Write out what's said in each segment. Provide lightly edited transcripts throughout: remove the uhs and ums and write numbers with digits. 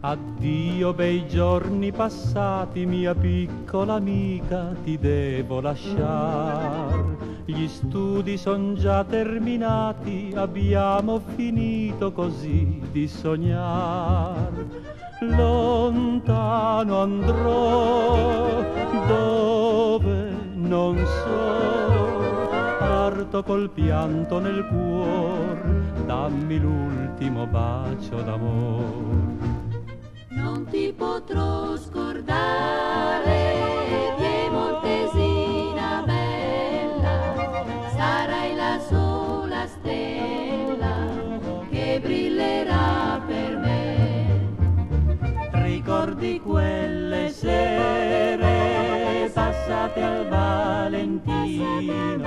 Addio bei giorni passati, mia piccola amica, ti devo lasciar. Gli studi son già terminati, abbiamo finito così di sognar. Lontano andrò, dove non so, parto col pianto nel cuor, dammi l'ultimo bacio d'amor. Non ti potrò scordare, piemontesina bella, sarai la sola stella che brillerà per me. Ricordi quelle sere passate al Valentino,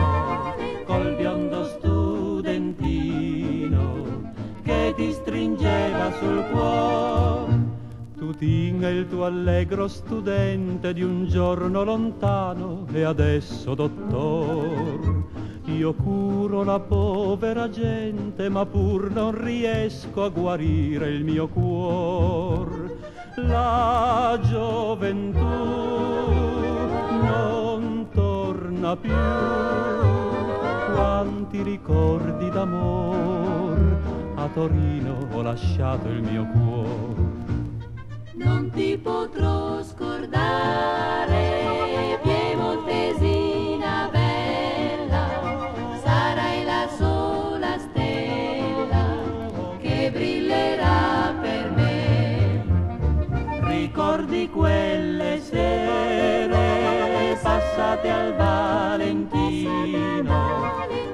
col biondo studentino che ti stringeva sul cuore. Tu tinga il tuo allegro studente di un giorno lontano e adesso dottor. Io curo la povera gente ma pur non riesco a guarire il mio cuor. La gioventù non torna più, quanti ricordi d'amor, a Torino ho lasciato il mio cuore. Non ti potrò scordare, piemontesina bella, sarai la sola stella che brillerà per me. Ricordi quelle sere passate al Valentino,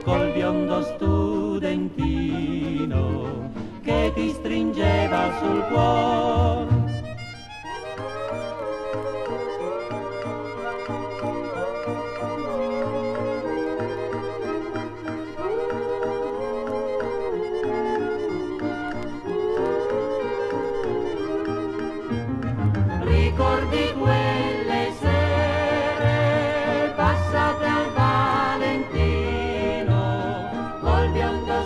col biondo studentino che ti stringeva sul cuore. Ricordi quelle sere passate al Valentino, col biondo